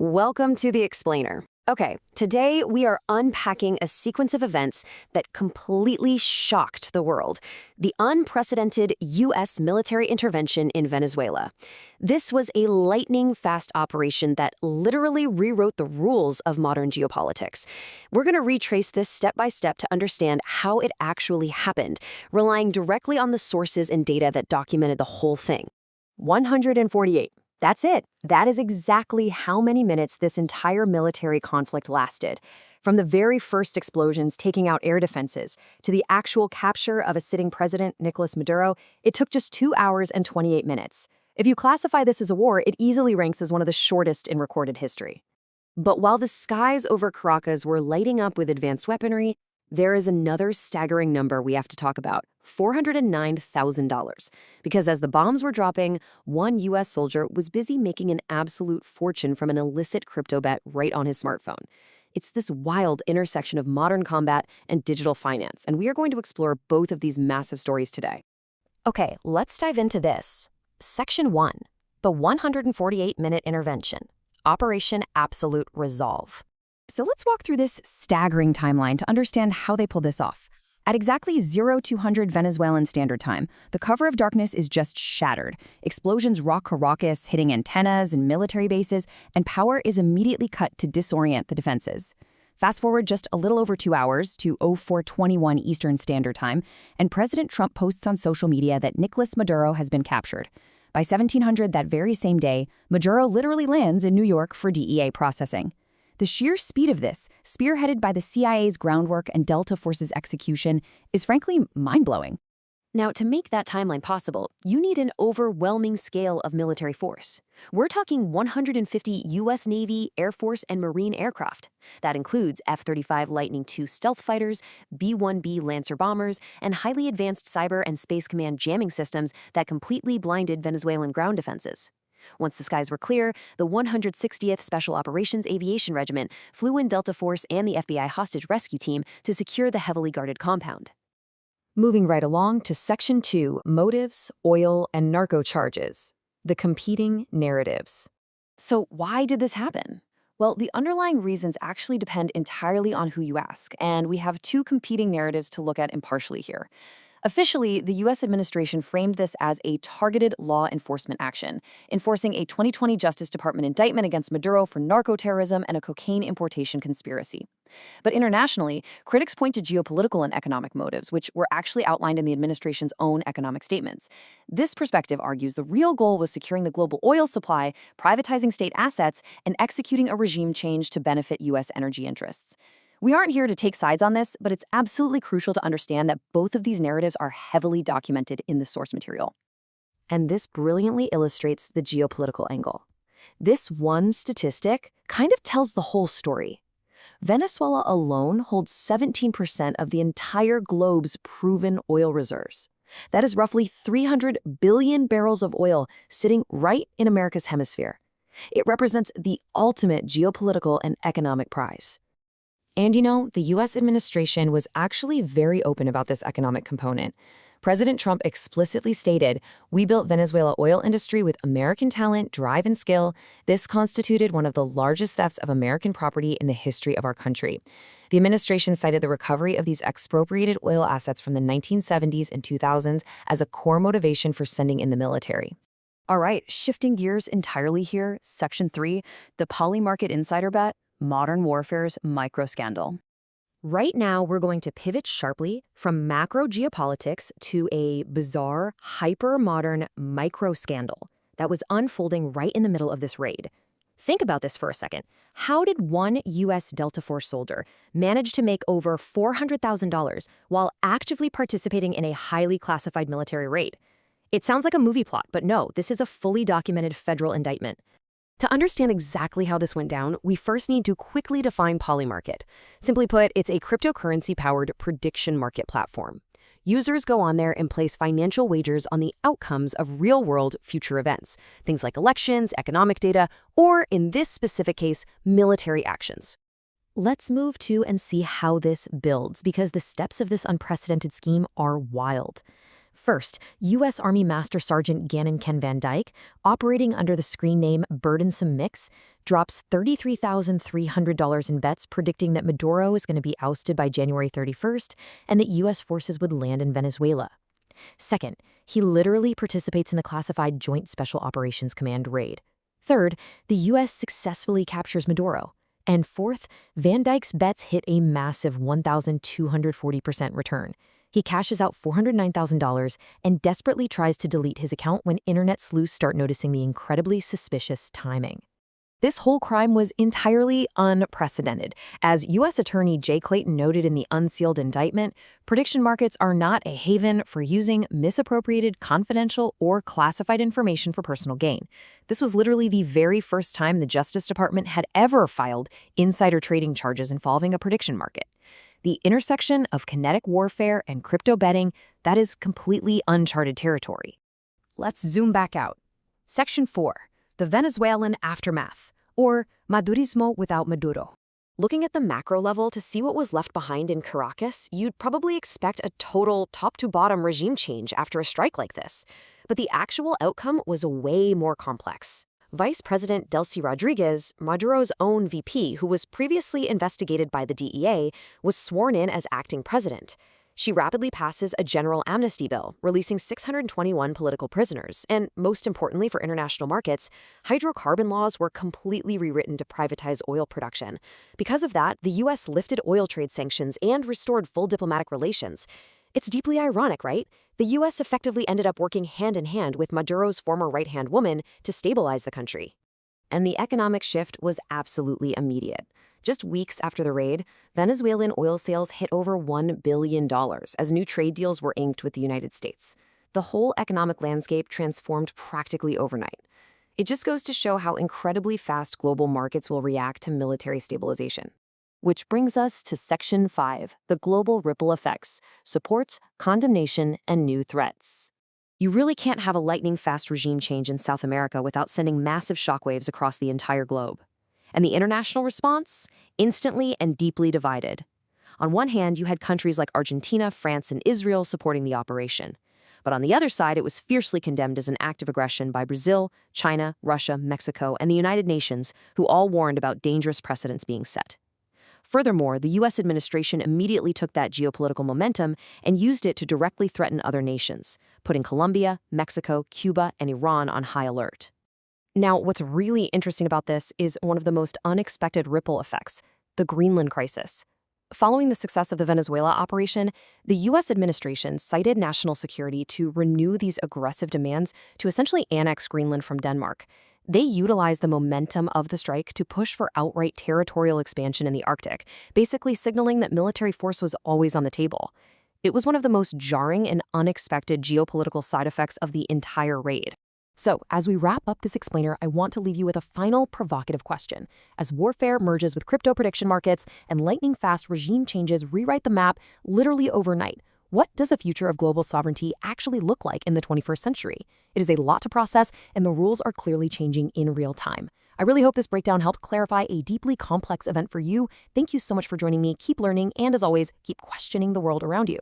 Welcome to The Explainer. Okay, today we are unpacking a sequence of events that completely shocked the world. The unprecedented U.S. military intervention in Venezuela. This was a lightning-fast operation that literally rewrote the rules of modern geopolitics. We're going to retrace this step by step to understand how it actually happened, relying directly on the sources and data that documented the whole thing. 148. That's it. That is exactly how many minutes this entire military conflict lasted. From the very first explosions taking out air defenses to the actual capture of a sitting president, Nicolás Maduro, it took just 2 hours and 28 minutes. If you classify this as a war, it easily ranks as one of the shortest in recorded history. But while the skies over Caracas were lighting up with advanced weaponry, there is another staggering number we have to talk about, $409,000. Because as the bombs were dropping, one U.S. soldier was busy making an absolute fortune from an illicit crypto bet right on his smartphone. It's this wild intersection of modern combat and digital finance, and we are going to explore both of these massive stories today. Okay, let's dive into this. Section 1, the 148-minute intervention, Operation Absolute Resolve. So let's walk through this staggering timeline to understand how they pulled this off. At exactly 0200 Venezuelan Standard Time, the cover of darkness is just shattered. Explosions rock Caracas, hitting antennas and military bases, and power is immediately cut to disorient the defenses. Fast forward just a little over 2 hours to 0421 Eastern Standard Time, and President Trump posts on social media that Nicolás Maduro has been captured. By 1700 that very same day, Maduro literally lands in New York for DEA processing. The sheer speed of this, spearheaded by the CIA's groundwork and Delta Force's execution, is frankly mind-blowing. Now, to make that timeline possible, you need an overwhelming scale of military force. We're talking 150 U.S. Navy, Air Force, and Marine aircraft. That includes F-35 Lightning II stealth fighters, B-1B Lancer bombers, and highly advanced cyber and space command jamming systems that completely blinded Venezuelan ground defenses. Once the skies were clear, the 160th Special Operations Aviation Regiment flew in Delta Force and the FBI hostage rescue team to secure the heavily guarded compound. Moving right along to Section 2, Motives, Oil, and Narco Charges. The competing narratives. So why did this happen? Well, the underlying reasons actually depend entirely on who you ask, and we have two competing narratives to look at impartially here. Officially, the U.S. administration framed this as a targeted law enforcement action, enforcing a 2020 Justice Department indictment against Maduro for narco-terrorism and a cocaine importation conspiracy. But internationally, critics point to geopolitical and economic motives, which were actually outlined in the administration's own economic statements. This perspective argues the real goal was securing the global oil supply, privatizing state assets, and executing a regime change to benefit U.S. energy interests. We aren't here to take sides on this, but it's absolutely crucial to understand that both of these narratives are heavily documented in the source material. And this brilliantly illustrates the geopolitical angle. This one statistic kind of tells the whole story. Venezuela alone holds 17% of the entire globe's proven oil reserves. That is roughly 300 billion barrels of oil sitting right in America's hemisphere. It represents the ultimate geopolitical and economic prize. And you know, the U.S. administration was actually very open about this economic component. President Trump explicitly stated, "We built Venezuela oil industry with American talent, drive, and skill. This constituted one of the largest thefts of American property in the history of our country." The administration cited the recovery of these expropriated oil assets from the 1970s and 2000s as a core motivation for sending in the military. All right, shifting gears entirely here, Section 3, the poly-market insider bet. Modern warfare's micro-scandal. Right now, we're going to pivot sharply from macro geopolitics to a bizarre, hyper-modern micro-scandal that was unfolding right in the middle of this raid. Think about this for a second. How did one U.S. Delta Force soldier manage to make over $400,000 while actively participating in a highly classified military raid? It sounds like a movie plot, but no, this is a fully documented federal indictment. To understand exactly how this went down, we first need to quickly define Polymarket. Simply put, it's a cryptocurrency-powered prediction market platform. Users go on there and place financial wagers on the outcomes of real-world future events, things like elections, economic data, or, in this specific case, military actions. Let's move to and see how this builds, because the steps of this unprecedented scheme are wild. First, U.S. Army Master Sergeant Gannon Dyke, operating under the screen name Burdensome Mix, drops $33,300 in bets predicting that Maduro is going to be ousted by January 31st and that U.S. forces would land in Venezuela. Second, he literally participates in the classified Joint Special Operations Command raid. Third, the U.S. successfully captures Maduro. And fourth, Van Dyke's bets hit a massive 1,240% return. He cashes out $409,000 and desperately tries to delete his account when internet sleuths start noticing the incredibly suspicious timing. This whole crime was entirely unprecedented. As U.S. Attorney Jay Clayton noted in the unsealed indictment, prediction markets are not a haven for using misappropriated, confidential, or classified information for personal gain. This was literally the very first time the Justice Department had ever filed insider trading charges involving a prediction market. The intersection of kinetic warfare and crypto betting, that is completely uncharted territory. Let's zoom back out. Section 4. The Venezuelan aftermath, or Madurismo without Maduro. Looking at the macro level to see what was left behind in Caracas, you'd probably expect a total top-to-bottom regime change after a strike like this. But the actual outcome was way more complex. Vice President Delcy Rodriguez, Maduro's own VP, who was previously investigated by the DEA, was sworn in as acting president. She rapidly passes a general amnesty bill, releasing 621 political prisoners, and most importantly for international markets, hydrocarbon laws were completely rewritten to privatize oil production. Because of that, the U.S. lifted oil trade sanctions and restored full diplomatic relations. It's deeply ironic, right? The U.S. effectively ended up working hand-in-hand with Maduro's former right-hand woman to stabilize the country. And the economic shift was absolutely immediate. Just weeks after the raid, Venezuelan oil sales hit over $1 billion as new trade deals were inked with the United States. The whole economic landscape transformed practically overnight. It just goes to show how incredibly fast global markets will react to military stabilization. Which brings us to Section 5, the global ripple effects, supports, condemnation, and new threats. You really can't have a lightning-fast regime change in South America without sending massive shockwaves across the entire globe. And the international response? Instantly and deeply divided. On one hand, you had countries like Argentina, France, and Israel supporting the operation. But on the other side, it was fiercely condemned as an act of aggression by Brazil, China, Russia, Mexico, and the United Nations, who all warned about dangerous precedents being set. Furthermore, the U.S. administration immediately took that geopolitical momentum and used it to directly threaten other nations, putting Colombia, Mexico, Cuba, and Iran on high alert. Now, what's really interesting about this is one of the most unexpected ripple effects, the Greenland crisis. Following the success of the Venezuela operation, the U.S. administration cited national security to renew these aggressive demands to essentially annex Greenland from Denmark. They utilized the momentum of the strike to push for outright territorial expansion in the Arctic, basically signaling that military force was always on the table. It was one of the most jarring and unexpected geopolitical side effects of the entire raid. So, as we wrap up this explainer, I want to leave you with a final provocative question. As warfare merges with crypto prediction markets and lightning-fast regime changes rewrite the map literally overnight, what does the future of global sovereignty actually look like in the 21st century? It is a lot to process, and the rules are clearly changing in real time. I really hope this breakdown helped clarify a deeply complex event for you. Thank you so much for joining me. Keep learning, and as always, keep questioning the world around you.